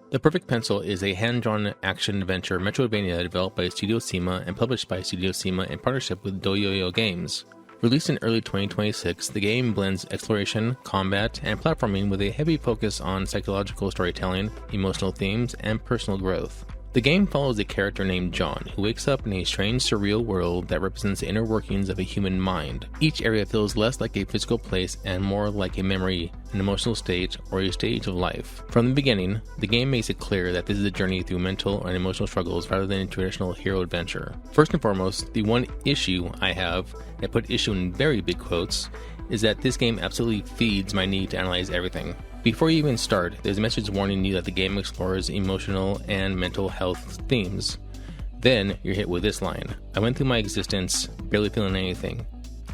The Perfect Pencil is a hand-drawn action-adventure Metroidvania developed by Studio Sema and published by Studio Sema in partnership with DoYoYo Games. Released in early 2026, the game blends exploration, combat, and platforming with a heavy focus on psychological storytelling, emotional themes, and personal growth. The game follows a character named John, who wakes up in a strange, surreal world that represents the inner workings of a human mind. Each area feels less like a physical place and more like a memory, an emotional state, or a stage of life. From the beginning, the game makes it clear that this is a journey through mental and emotional struggles rather than a traditional hero adventure. First and foremost, the one issue I have, and I put issue in very big quotes, is that this game absolutely feeds my need to analyze everything. Before you even start, there's a message warning you that the game explores emotional and mental health themes. Then you're hit with this line: I went through my existence barely feeling anything,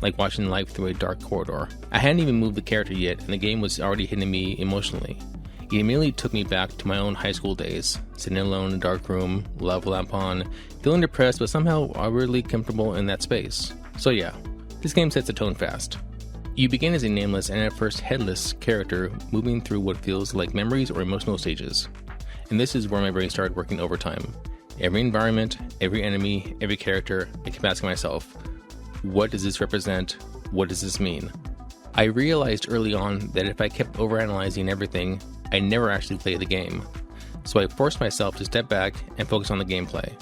like watching life through a dark corridor. I hadn't even moved the character yet, and the game was already hitting me emotionally. It immediately took me back to my own high school days, sitting alone in a dark room, lava lamp on, feeling depressed but somehow awkwardly comfortable in that space. So yeah, this game sets the tone fast. You begin as a nameless and at first headless character moving through what feels like memories or emotional stages. And this is where my brain started working overtime. Every environment, every enemy, every character, I kept asking myself, what does this represent? What does this mean? I realized early on that if I kept overanalyzing everything, I never actually played the game. So I forced myself to step back and focus on the gameplay.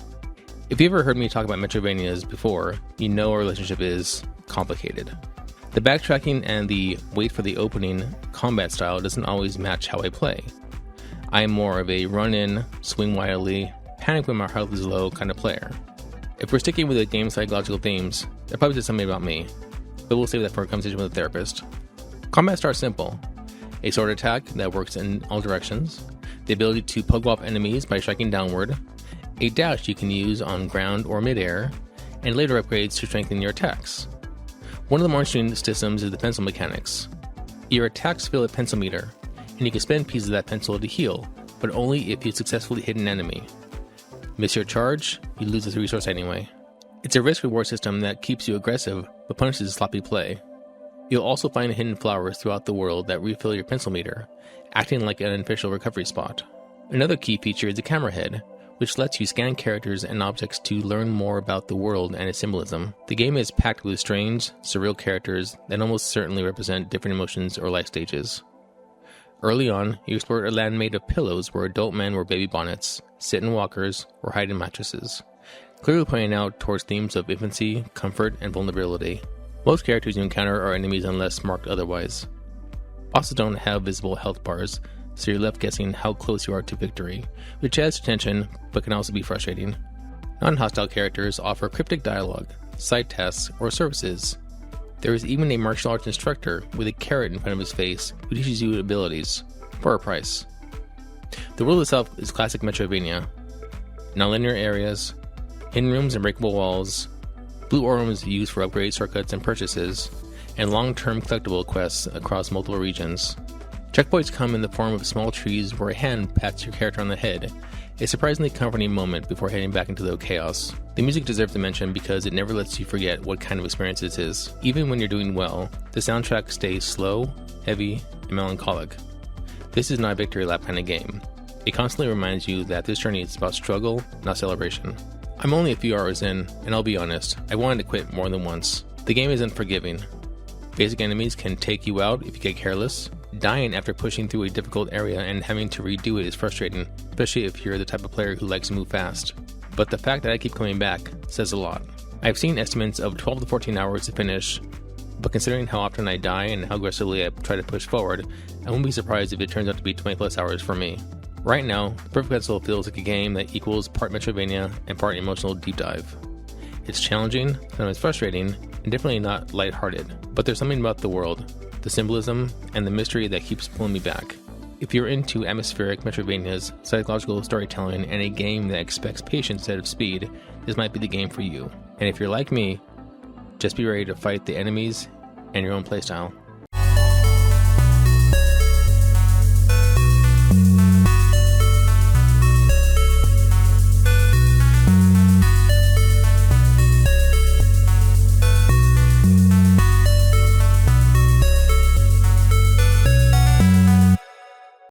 If you ever heard me talk about Metroidvanias before, you know our relationship is complicated. The backtracking and the wait for the opening combat style doesn't always match how I play. I am more of a run-in, swing wildly, panic when my health is low kind of player. If we're sticking with the game's psychological themes, that probably says something about me, but we'll save that for a conversation with a therapist. Combat starts simple: a sword attack that works in all directions, the ability to pogo off enemies by striking downward, a dash you can use on ground or midair, and later upgrades to strengthen your attacks. One of the more interesting systems is the pencil mechanics. Your attacks fill a pencil meter, and you can spend pieces of that pencil to heal, but only if you successfully hit an enemy. Miss your charge, you lose this resource anyway. It's a risk-reward system that keeps you aggressive, but punishes sloppy play. You'll also find hidden flowers throughout the world that refill your pencil meter, acting like an unofficial recovery spot. Another key feature is the camera head, which lets you scan characters and objects to learn more about the world and its symbolism. The game is packed with strange, surreal characters that almost certainly represent different emotions or life stages. Early on, you explored a land made of pillows where adult men wore baby bonnets, sit in walkers, or hide in mattresses, clearly pointing out towards themes of infancy, comfort, and vulnerability. Most characters you encounter are enemies unless marked otherwise. Bosses don't have visible health bars, so you're left guessing how close you are to victory, which adds to tension, but can also be frustrating. Non-hostile characters offer cryptic dialogue, side tasks, or services. There is even a martial arts instructor with a carrot in front of his face who teaches you abilities, for a price. The world itself is classic Metroidvania. Non-linear areas, hidden rooms and breakable walls, blue ores used for upgrades, shortcuts, and purchases, and long-term collectible quests across multiple regions. Checkpoints come in the form of small trees where a hand pats your character on the head, a surprisingly comforting moment before heading back into the chaos. The music deserves a mention because it never lets you forget what kind of experience this is. Even when you're doing well, the soundtrack stays slow, heavy, and melancholic. This is not a victory lap kind of game. It constantly reminds you that this journey is about struggle, not celebration. I'm only a few hours in, and I'll be honest, I wanted to quit more than once. The game is unforgiving. Basic enemies can take you out if you get careless. Dying after pushing through a difficult area and having to redo it is frustrating, especially if you're the type of player who likes to move fast. But the fact that I keep coming back says a lot. I've seen estimates of 12 to 14 hours to finish, but considering how often I die and how aggressively I try to push forward, I won't be surprised if it turns out to be 20 plus hours for me. Right now, The Perfect Pencil feels like a game that equals part Metroidvania and part emotional deep dive. It's challenging, sometimes frustrating, and definitely not lighthearted, but there's something about the world, the symbolism, and the mystery that keeps pulling me back. If you're into atmospheric Metroidvanias, psychological storytelling, and a game that expects patience instead of speed, this might be the game for you. And if you're like me, just be ready to fight the enemies and your own playstyle.